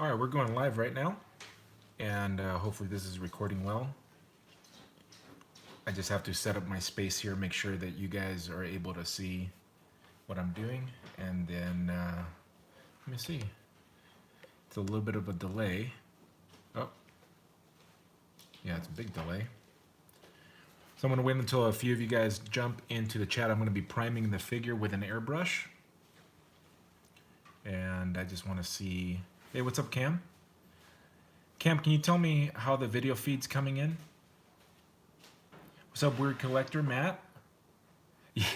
All right, we're going live right now, and hopefully this is recording well. I just have to set up my space here, make sure that you guys are able to see what I'm doing, and then let me see. It's a little bit of a delay. Oh, yeah, it's a big delay. So I'm gonna wait until a few of you guys jump into the chat. I'm gonna be priming the figure with an airbrush. And I just wanna see, hey, what's up, Cam? Cam, can you tell me how the video feed's coming in? What's up, Weird Collector, Matt?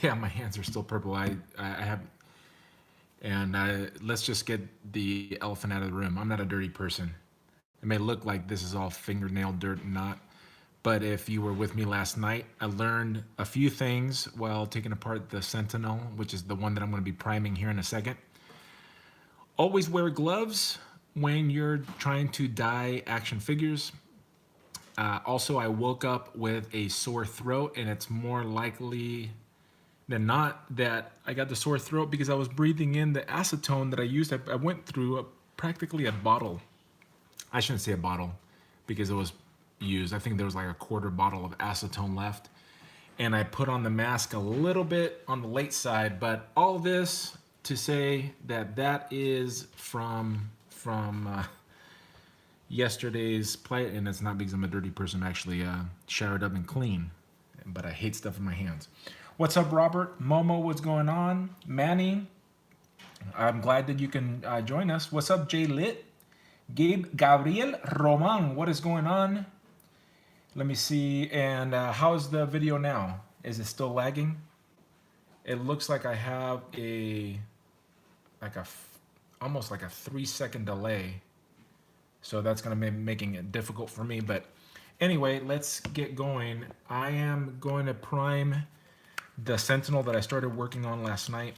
Yeah, my hands are still purple. I have, and let's just get the elephant out of the room. I'm not a dirty person. It may look like this is all fingernail dirt and not, but if you were with me last night, I learned a few things while taking apart the Sentinel, which is the one that I'm going to be priming here in a second. Always wear gloves when you're trying to dye action figures. Also, I woke up with a sore throat, and it's more likely than not that I got the sore throat because I was breathing in the acetone that I used. I went through practically a bottle. I shouldn't say a bottle because it was used. I think there was like a quarter bottle of acetone left. And I put on the mask a little bit on the late side, but all this to say that that is from yesterday's play, and it's not because I'm a dirty person. I'm actually showered up and clean, but I hate stuff in my hands. What's up, Robert? Momo, what's going on? Manny, I'm glad that you can join us. What's up, Jay Lit? Gabriel Roman, what is going on? Let me see, and how's the video now? Is it still lagging? It looks like I have almost like a 3-second delay. So that's gonna be making it difficult for me, but anyway, let's get going. I am going to prime the Sentinel that I started working on last night.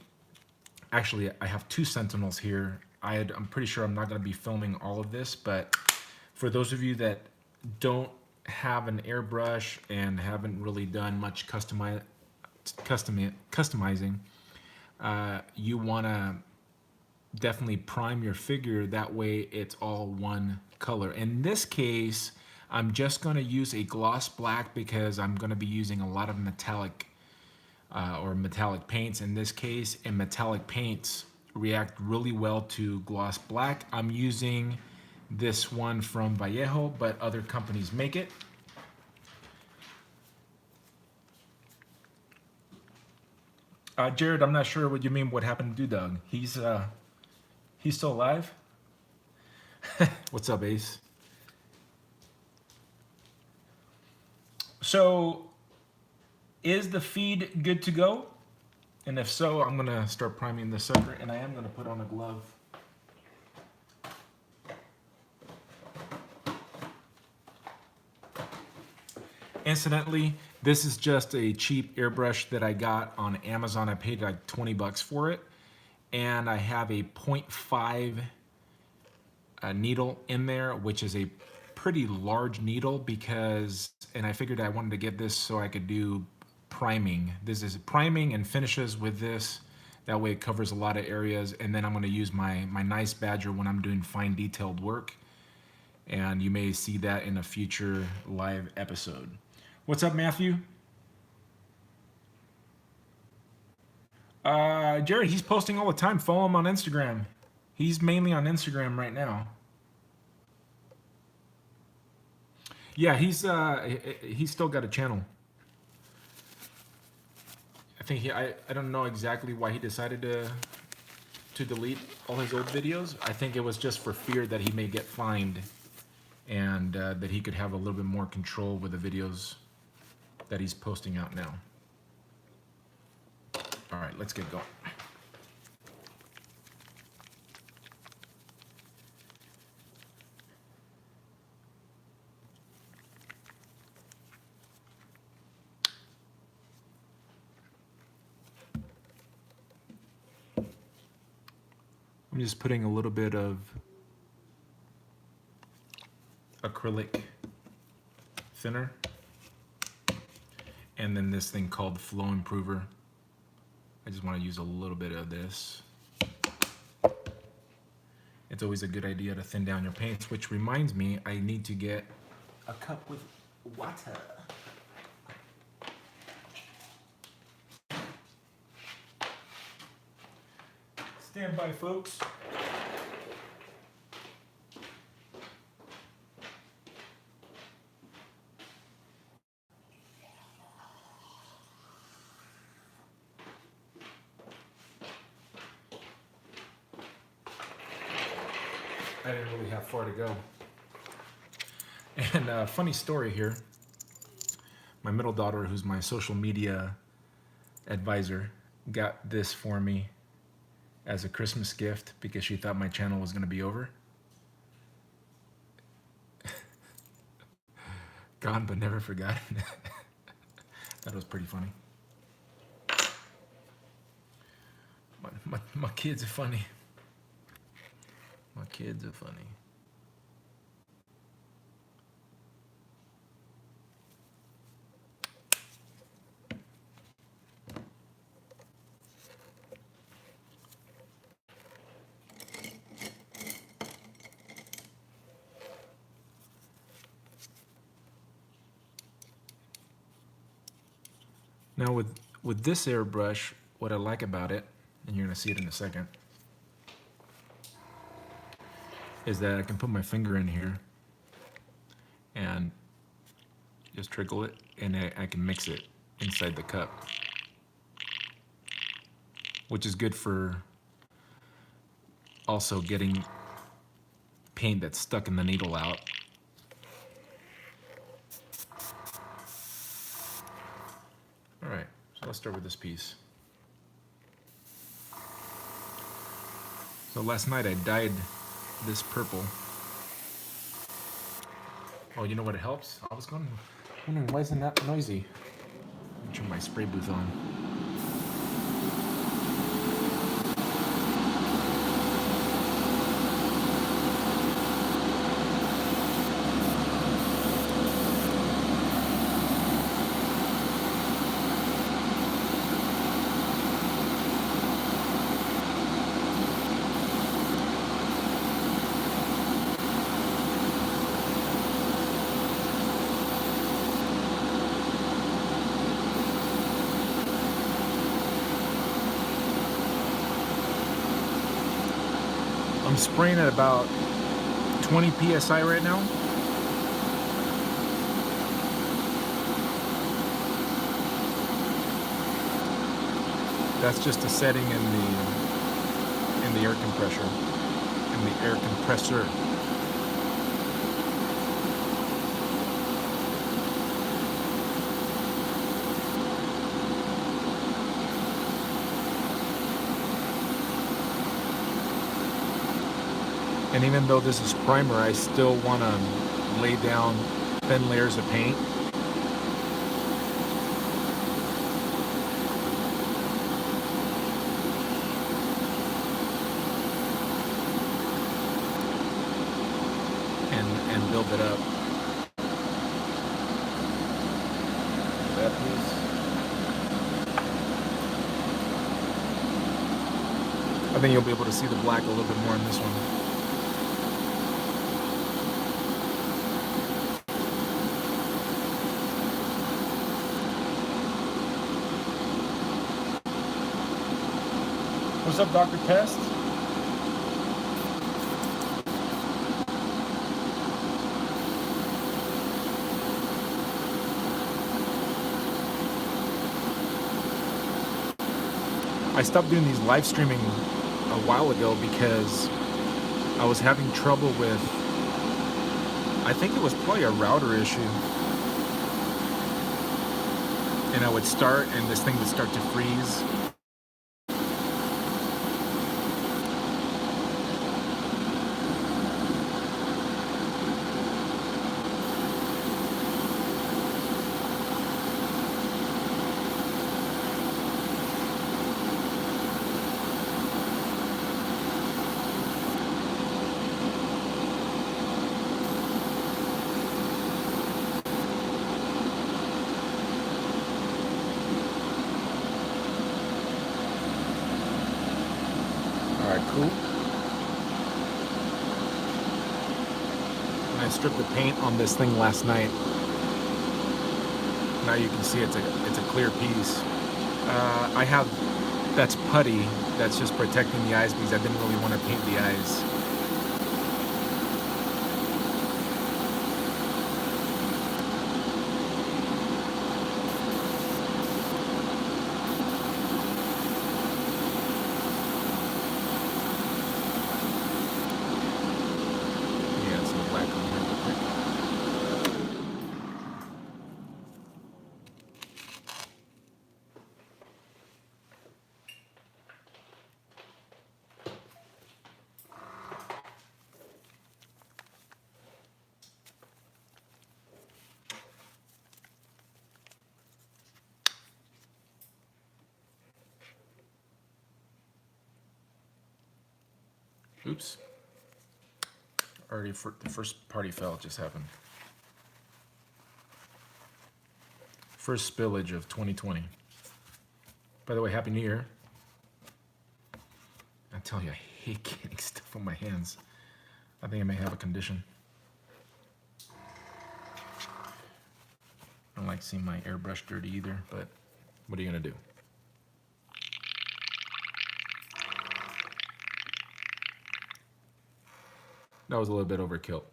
Actually, I have 2 Sentinels here. I'm pretty sure I'm not gonna be filming all of this, but for those of you that don't have an airbrush and haven't really done much customizing, you wanna definitely prime your figure. That way it's all one color. In this case, I'm just gonna use a gloss black because I'm gonna be using a lot of metallic paints in this case, and metallic paints react really well to gloss black. I'm using this one from Vallejo, but other companies make it. Jared, I'm not sure what you mean what happened to Doug. He's still alive? What's up, Ace? So, is the feed good to go? And if so, I'm gonna start priming this sucker, and I am gonna put on a glove. Incidentally, this is just a cheap airbrush that I got on Amazon. I paid like 20 bucks for it. And I have a 0.5 needle in there, which is a pretty large needle because, and I figured I wanted to get this so I could do priming. This is priming and finishes with this. That way it covers a lot of areas. And then I'm gonna use my Nice Badger when I'm doing fine detailed work. And you may see that in a future live episode. What's up, Matthew? Jared, he's posting all the time. Follow him on Instagram. He's mainly on Instagram right now. Yeah, he's still got a channel. I think I don't know exactly why he decided to delete all his old videos. I think it was just for fear that he may get fined, and that he could have a little bit more control with the videos that he's posting out now. All right, let's get going. I'm just putting a little bit of acrylic thinner, and then this thing called Flow Improver. I just want to use a little bit of this. it's always a good idea to thin down your paints, which reminds me, I need to get a cup with water. Stand by, folks. I didn't really have far to go. And funny story here. My middle daughter, who's my social media advisor, got this for me as a Christmas gift because she thought my channel was going to be over. Gone but never forgotten. That was pretty funny. My kids are funny. My kids are funny. Now with this airbrush, what I like about it, and you're gonna see it in a second, is that I can put my finger in here and just trickle it, and I can mix it inside the cup, which is good for also getting paint that's stuck in the needle out. All right, so let's start with this piece. So last night I dyed this purple. Oh, you know what it helps? I was wondering, why isn't that noisy? Turn my spray booth on. I'm spraying at about 20 psi right now. That's just a setting in the air compressor, And even though this is primer, I still want to lay down thin layers of paint. And build it up. That piece. I think you'll be able to see the black a little bit more in this one. What's up, Dr. Pest? I stopped doing these live streaming a while ago because I was having trouble with, I think it was probably a router issue. And I would start and this thing would start to freeze. I stripped the paint on this thing last night. Now you can see it's a clear piece. I have, that's putty that's just protecting the eyes because I didn't really want to paint the eyes. Yeah, some black on here real quick. Oops. Already the first party foul just happened. First spillage of 2020. By the way, Happy New Year. I tell you, I hate getting stuff on my hands. I think I may have a condition. I don't like seeing my airbrush dirty either, but what are you gonna do? That was a little bit overkill.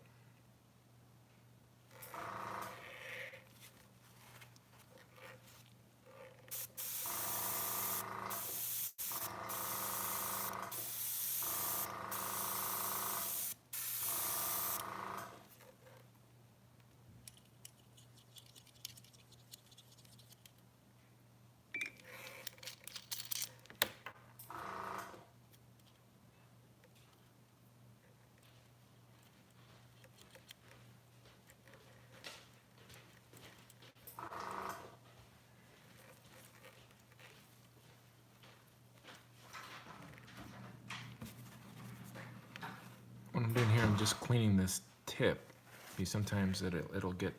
What I'm doing here, I'm just cleaning this tip. See, sometimes it'll get.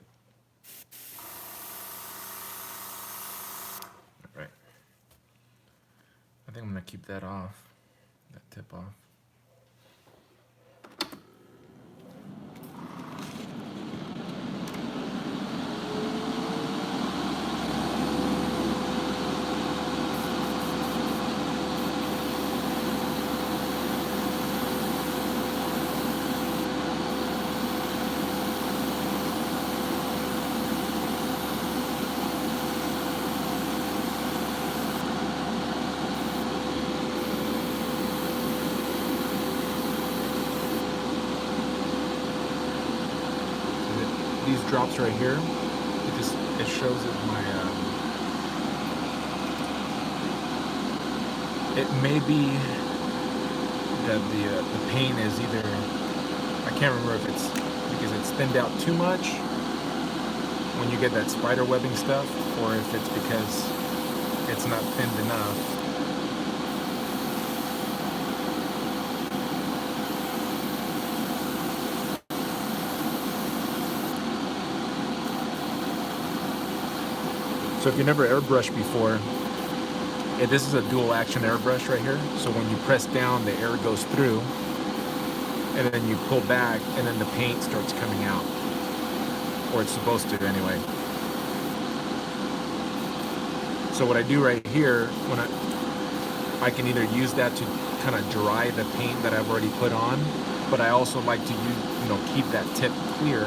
All right. I think I'm gonna keep that off, that tip off. These drops right here, it shows that my it may be that the paint is either, I can't remember if it's because it's thinned out too much when you get that spider webbing stuff, or if it's because it's not thinned enough. So if you never airbrushed before, this is a dual action airbrush right here. So when you press down, the air goes through, and then you pull back, and then the paint starts coming out. Or it's supposed to anyway. So what I do right here, when I can either use that to kind of dry the paint that I've already put on, but I also like to keep that tip clear.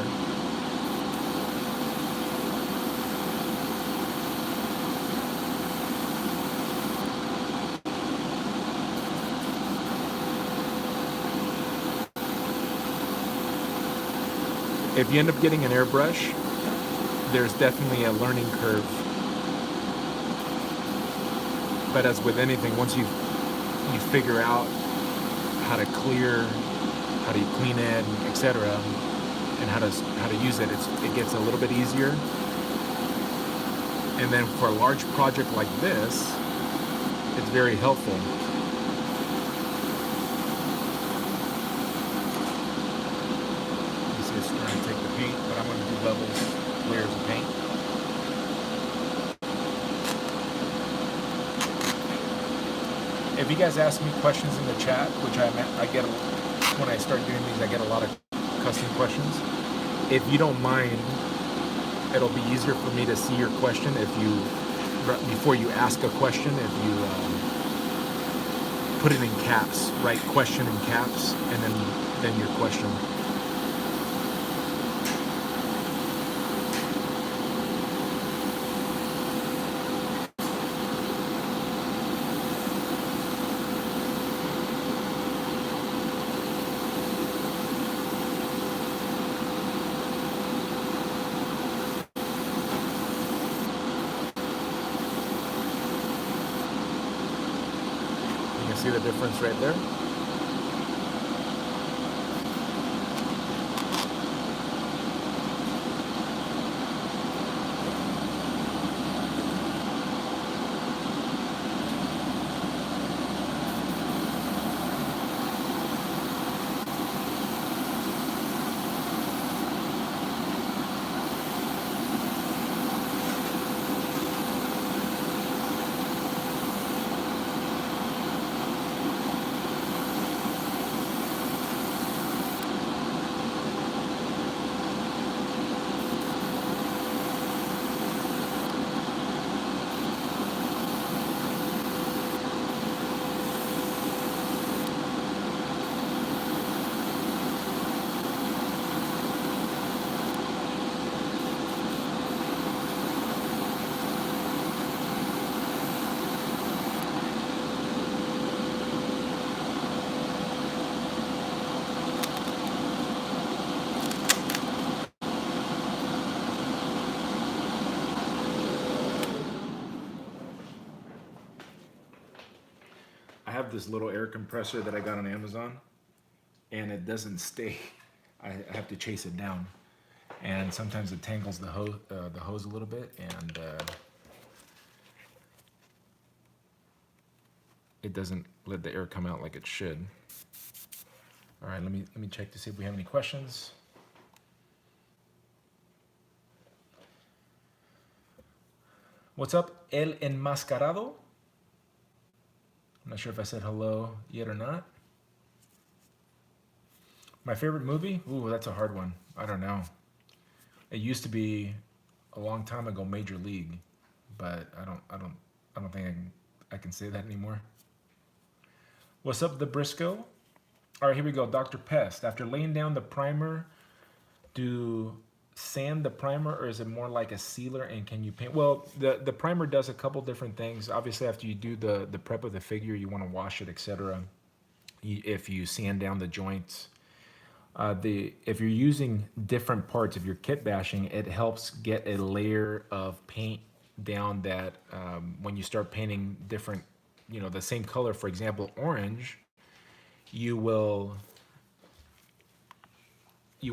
If you end up getting an airbrush, there's definitely a learning curve. But as with anything, once you figure out how to clear, how to clean it, etc., and how to use it, it gets a little bit easier. And then for a large project like this, it's very helpful. But I'm going to do levels, layers of paint. If you guys ask me questions in the chat, which I get when I start doing these, I get a lot of custom questions. If you don't mind, it'll be easier for me to see your question if you, before you ask a question, if you put it in caps, write question in caps, and then your question. You can see the difference right there. I have this little air compressor that I got on Amazon, and it doesn't stay. I have to chase it down, and sometimes it tangles the hose a little bit, and it doesn't let the air come out like it should. All right, let me check to see if we have any questions. What's up, El Enmascarado? I'm not sure if I said hello yet or not. My favorite movie? Ooh, that's a hard one. I don't know. It used to be a long time ago Major League, but I don't think I can say that anymore. What's up, the Briscoe? All right, here we go. Dr. Pest. After laying down the primer, do sand the primer, or is it more like a sealer, and can you paint? Well, the primer does a couple different things. Obviously, after you do the prep of the figure, you want to wash it, etc. If you sand down the joints, if you're using different parts of your kit bashing, it helps get a layer of paint down that when you start painting different, the same color, for example, orange, you will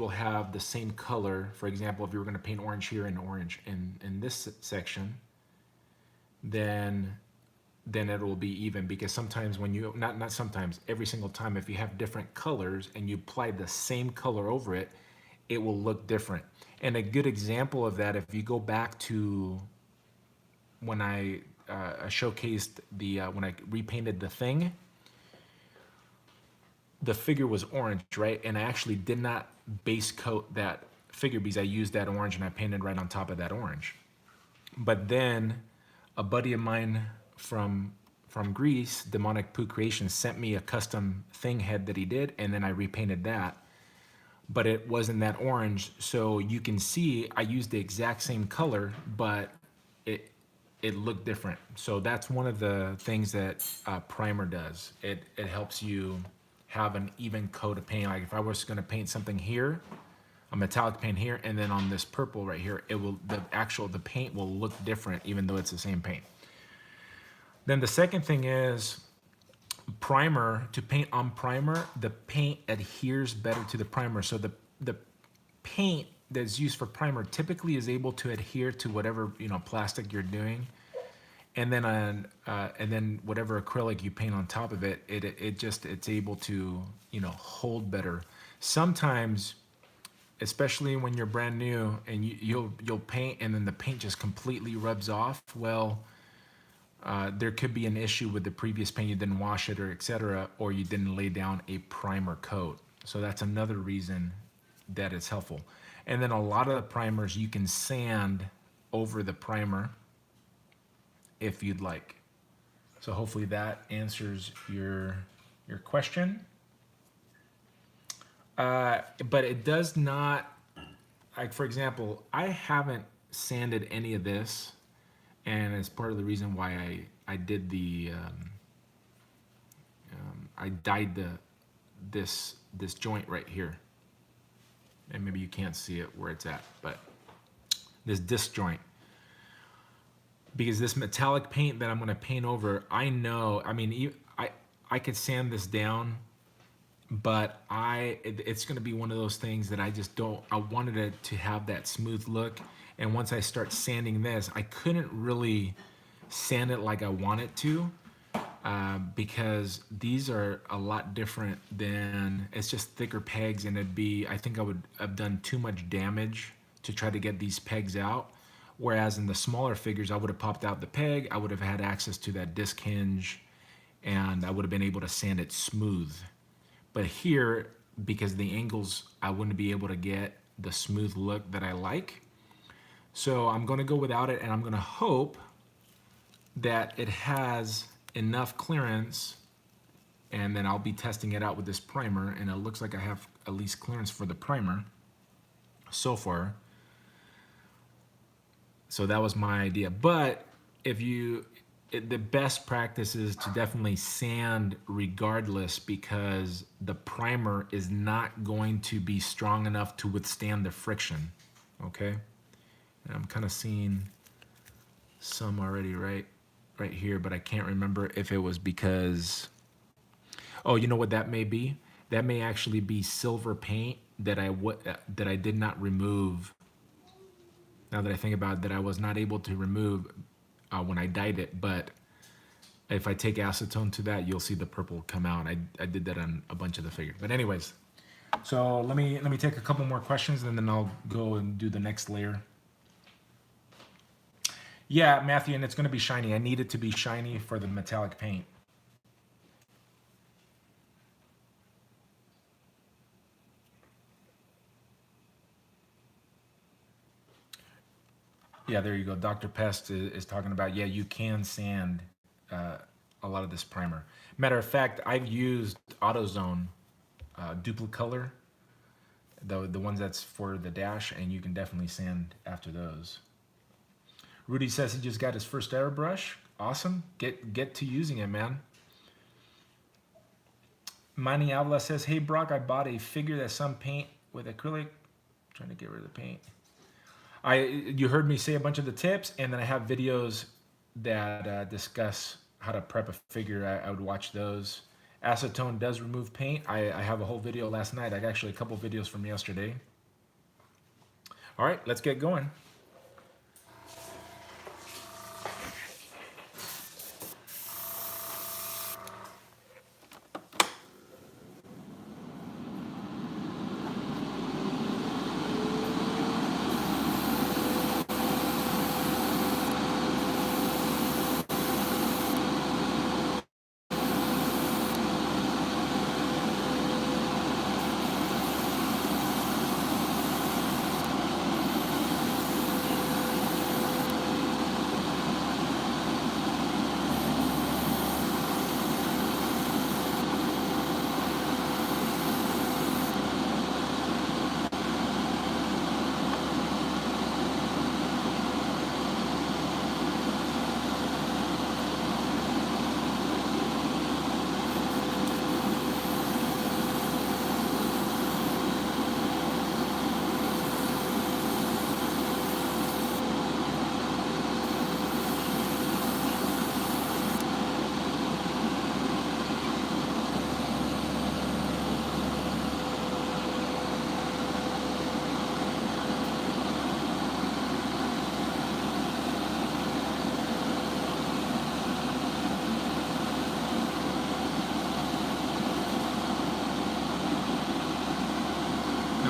have the same color. For example, if you were going to paint orange here and orange in this section, then it will be even, because sometimes when you, not sometimes, every single time, if you have different colors and you apply the same color over it, it will look different. And a good example of that, if you go back to when I showcased when I repainted the Thing, the figure was orange, right? And I actually did not base coat that figure because I used that orange and I painted right on top of that orange. But then a buddy of mine from Greece, Demonic Poo Creations, sent me a custom Thing head that he did, and then I repainted that. But it wasn't that orange, so you can see I used the exact same color, but it looked different. So that's one of the things that primer does. It helps you have an even coat of paint. Like if I was going to paint something here, a metallic paint here, and then on this purple right here, the paint will look different even though it's the same paint. Then the second thing is primer. To paint on primer, the paint adheres better to the primer. So the paint that's used for primer typically is able to adhere to whatever plastic you're doing, and then whatever acrylic you paint on top of it, it's able to hold better. Sometimes, especially when you're brand new and you'll paint and then the paint just completely rubs off, well, there could be an issue with the previous paint. You didn't wash it, or etc., or you didn't lay down a primer coat. So that's another reason that it's helpful. And then a lot of the primers you can sand over the primer if you'd like. So hopefully that answers your question. But it does not, like for example, I haven't sanded any of this, and it's part of the reason why I did the I dyed this joint right here, and maybe you can't see it where it's at, but this disc joint, because this metallic paint that I'm going to paint over, I know, I mean, I could sand this down, but it's going to be one of those things that I just don't, I wanted it to have that smooth look. And once I start sanding this, I couldn't really sand it like I want it to, because these are a lot different than, it's just thicker pegs, and I think I would have done too much damage to try to get these pegs out. Whereas in the smaller figures, I would have popped out the peg, I would have had access to that disc hinge, and I would have been able to sand it smooth. But here, because the angles, I wouldn't be able to get the smooth look that I like. So I'm going to go without it, and I'm going to hope that it has enough clearance, and then I'll be testing it out with this primer, and it looks like I have at least clearance for the primer so far. So that was my idea. But the best practice is to definitely sand regardless, because the primer is not going to be strong enough to withstand the friction, okay? And I'm kind of seeing some already right here, but I can't remember if it was because, oh, you know what that may be? That may actually be silver paint that I did not remove. Now that I think about it, that I was not able to remove when I dyed it, but if I take acetone to that, you'll see the purple come out. I did that on a bunch of the figures. But anyways, so let me take a couple more questions, and then I'll go and do the next layer. Yeah, Matthew, and it's going to be shiny. I need it to be shiny for the metallic paint. Yeah, there you go. Dr. Pest is talking about, yeah, you can sand a lot of this primer. Matter of fact, I've used AutoZone Duplicolor, the ones that's for the dash, and you can definitely sand after those. Rudy says he just got his first airbrush. Awesome. Get to using it, man. Manny Avila says, hey, Brock, I bought a figure that's some paint with acrylic. Trying to get rid of the paint. You heard me say a bunch of the tips, and then I have videos that discuss how to prep a figure. I would watch those. Acetone does remove paint. I have a whole video last night. I got actually a couple videos from yesterday. All right, let's get going.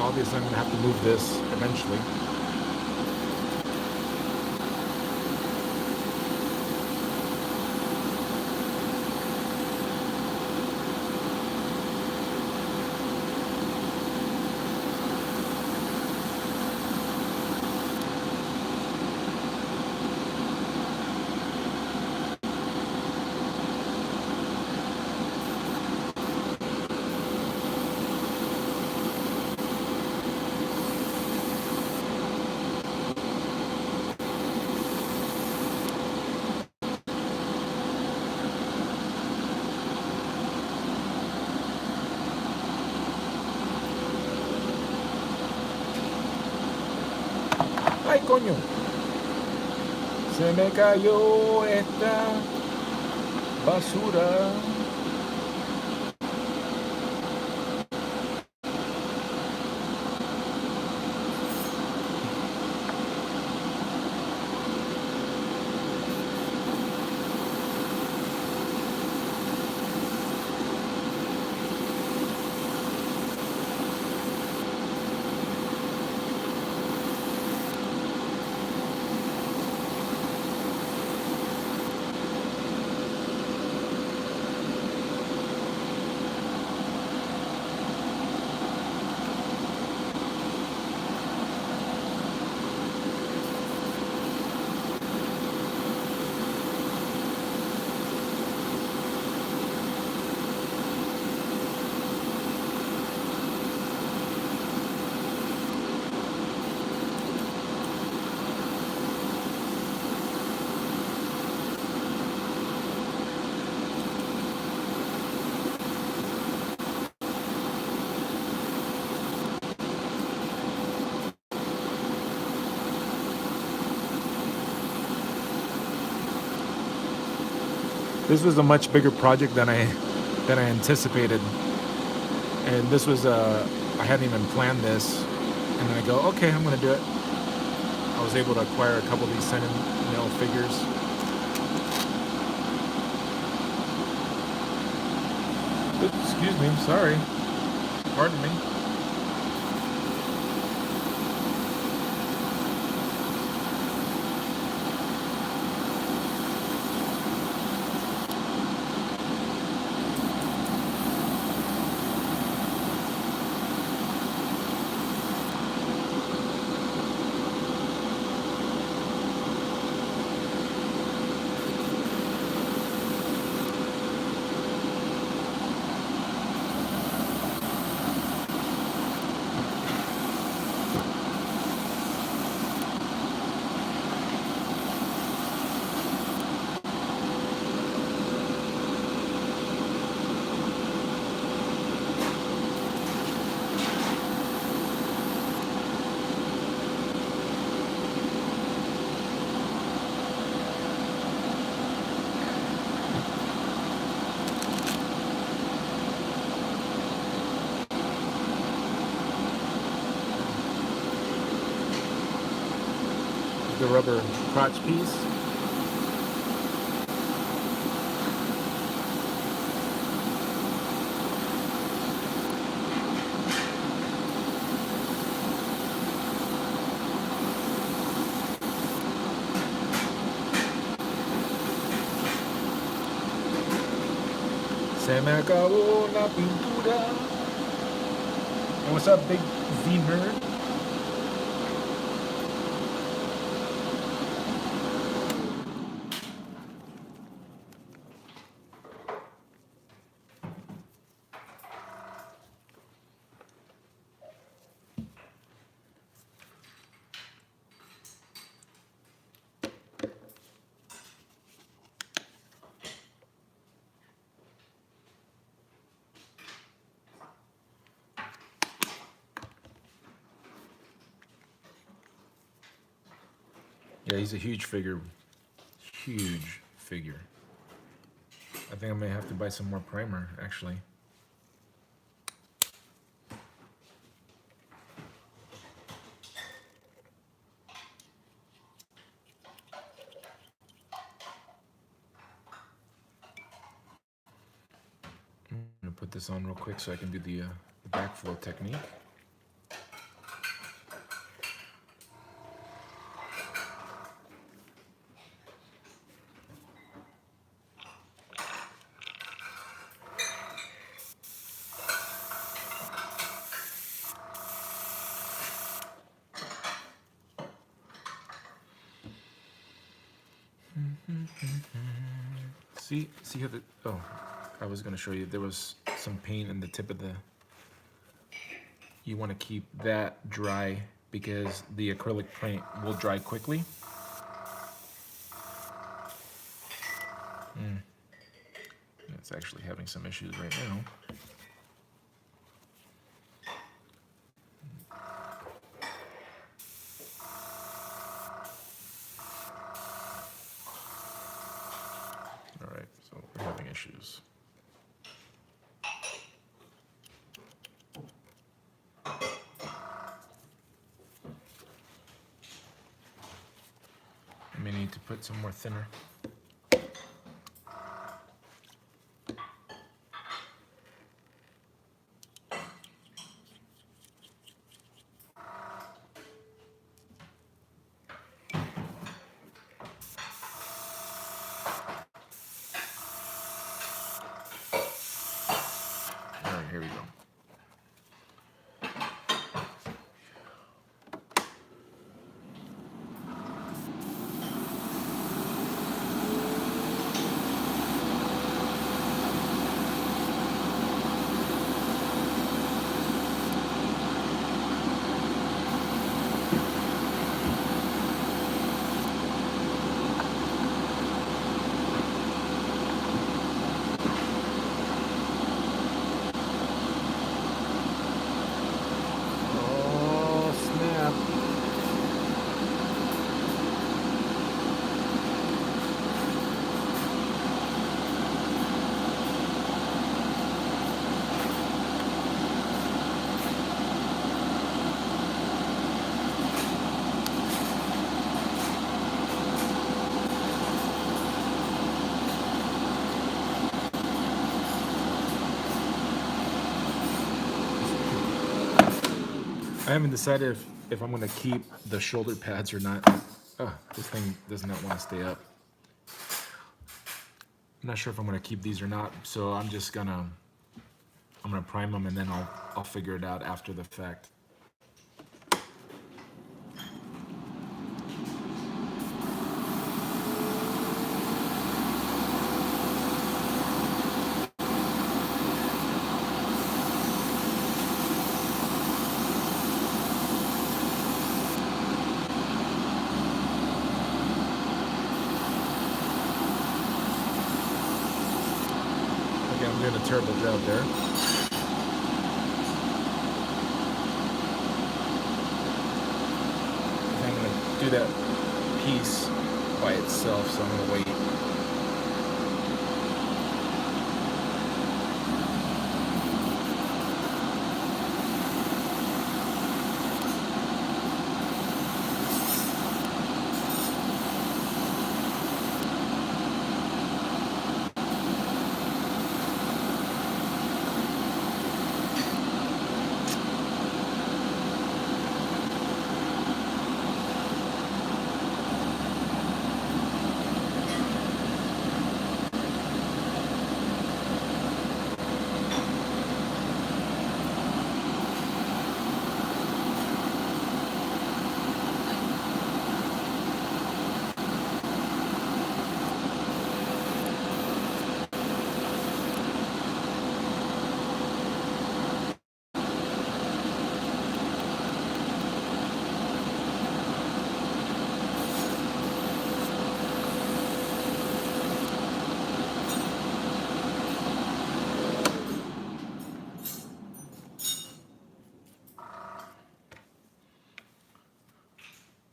Obviously, I'm going to have to move this eventually. ¡Ay, coño! Se me cayó esta basura. This was a much bigger project than I anticipated, and this was I hadn't even planned this, and then I go, okay, I'm gonna do it. I was able to acquire a couple of these Sentinel figures. Oops, excuse me, sorry. Pardon me. The rubber crotch piece. Se me acabó la pintura. And what's up, big Z nerd? Yeah, he's a huge figure. Huge figure. I think I may have to buy some more primer, actually. I'm gonna put this on real quick so I can do the backflow technique. See how the, oh, I was gonna show you, there was some paint in the tip of the, you wanna keep that dry because the acrylic paint will dry quickly. It's actually having some issues right now. shoes. I may need to put some more thinner. All right, here we go. Oh, snap. I haven't decided if I'm going to keep the shoulder pads or not. Oh, this thing does not want to stay up. I'm not sure if I'm going to keep these or not, so I'm gonna prime them and then I'll figure it out after the fact. Okay, I'm doing a terrible job there. I'm gonna do that piece by itself, so I'm gonna wait.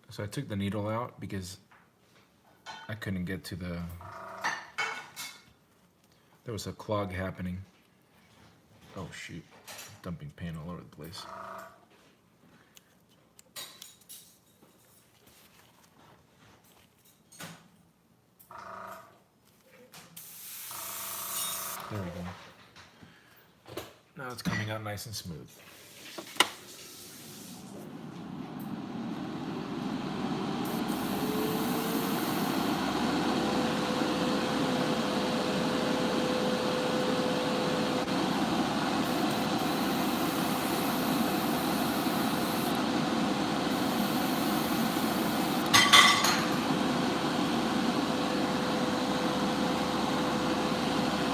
So I took the needle out because I couldn't get to the, there was a clog happening. Oh shoot, dumping paint all over the place. There we go. Now it's coming out nice and smooth.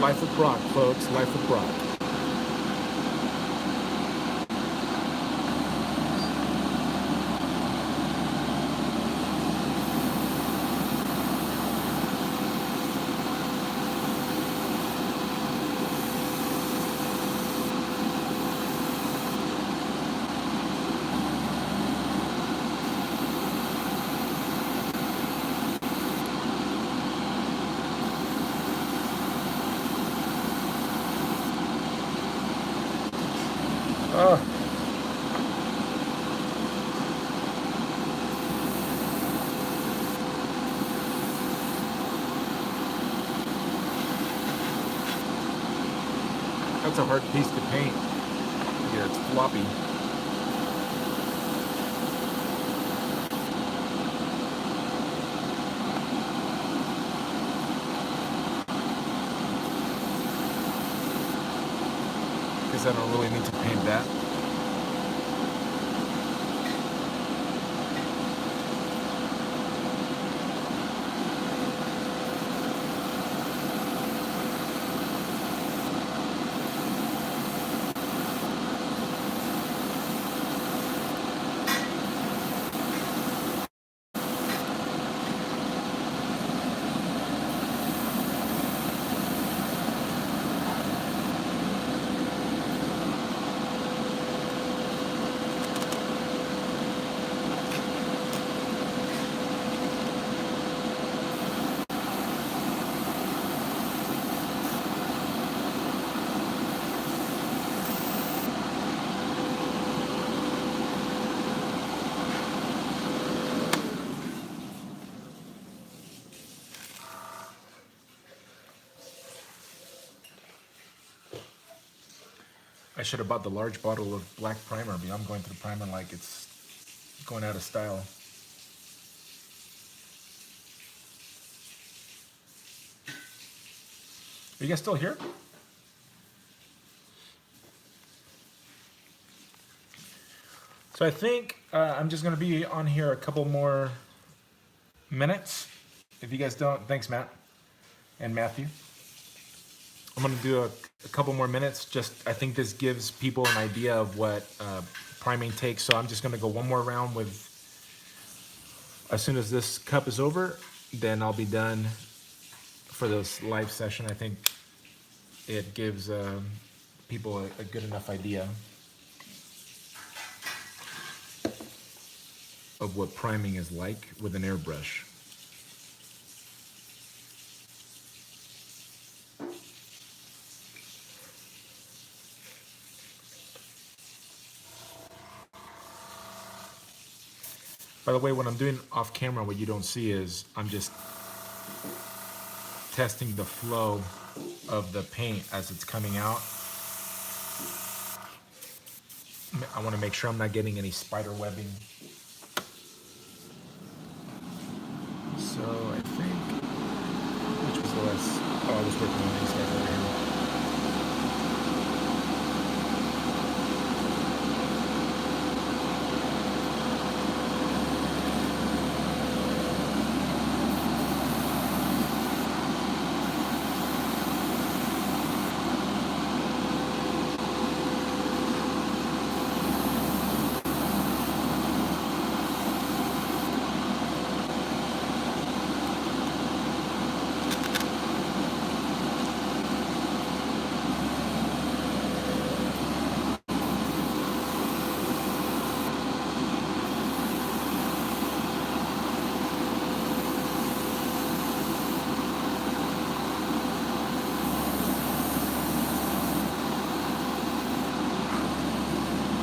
Life of Brock, folks, Life of Brock. That's a hard piece to paint. Yeah, it's floppy. Guess I don't really need to paint that. I should have bought the large bottle of black primer, but I'm going through primer like it's going out of style. Are you guys still here? So I think I'm just going to be on here a couple more minutes. If you guys don't, thanks Matt and Matthew. I'm going to do a couple more minutes. Just I think this gives people an idea of what priming takes. So I'm just going to go one more round with, as soon as this cup is over, then I'll be done for this live session. I think it gives people a good enough idea of what priming is like with an airbrush. By the way, what I'm doing off camera, what you don't see is I'm just testing the flow of the paint as it's coming out. I want to make sure I'm not getting any spider webbing. So I think, which was the last, oh, I was working on these guys over here.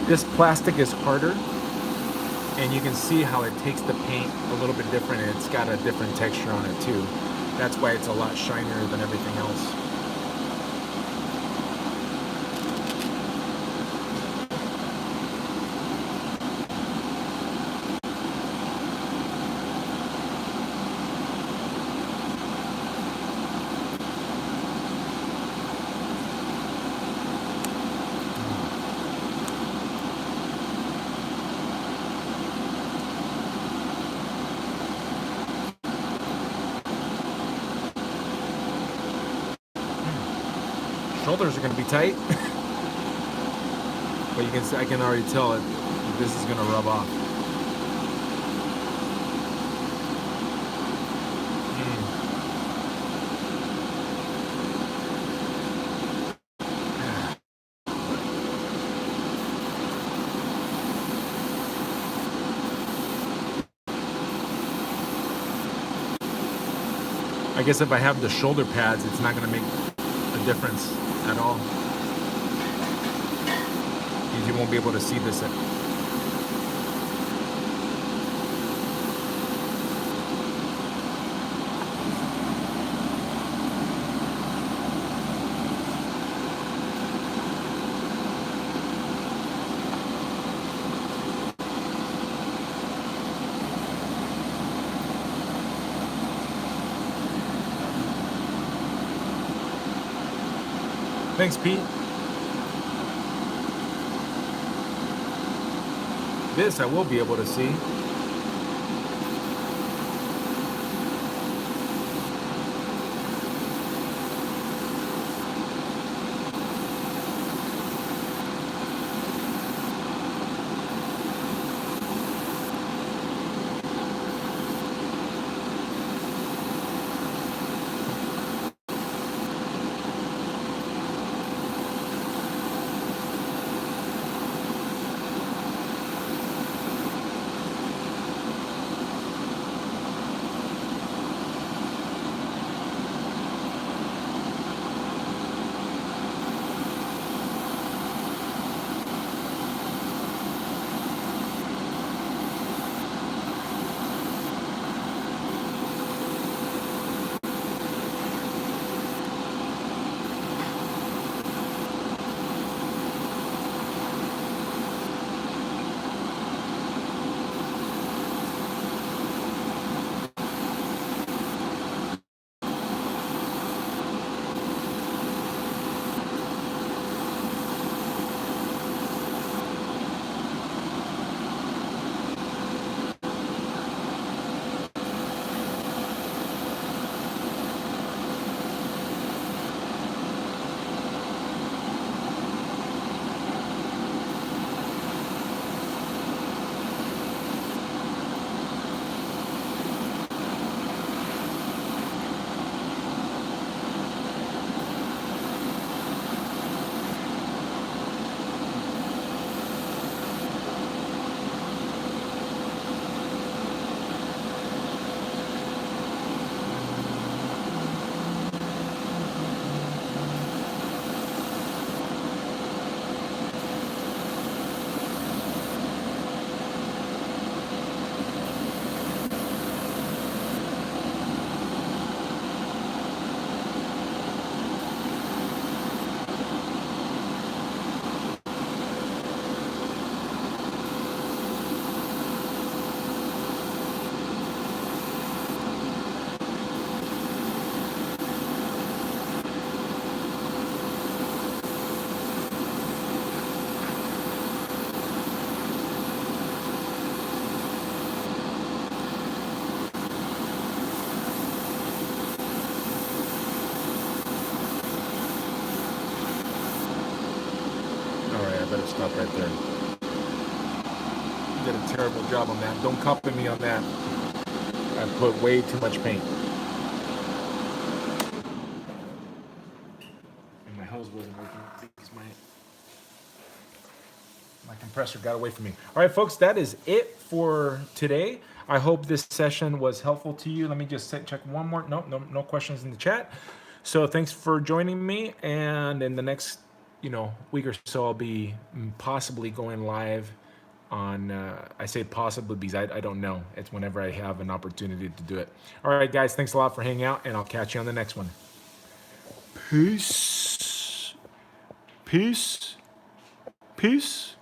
This plastic is harder, and you can see how it takes the paint a little bit different, and it's got a different texture on it too. That's why it's a lot shinier than everything else. Shoulders are going to be tight, but you can see, I can already tell it. This is going to rub off. I guess if I have the shoulder pads, it's not going to make a difference at all. You won't be able to see this. Thanks, Pete. This I will be able to see. All right, I better stop right there. You did a terrible job on that. Don't copy me on that. I put way too much paint. And my hose wasn't working because my compressor got away from me. All right, folks, that is it for today. I hope this session was helpful to you. Let me just check one more. No questions in the chat. So thanks for joining me. And in the next, week or so, I'll be possibly going live on. I say possibly because I don't know. It's whenever I have an opportunity to do it. All right, guys, thanks a lot for hanging out, and I'll catch you on the next one. Peace. Peace. Peace.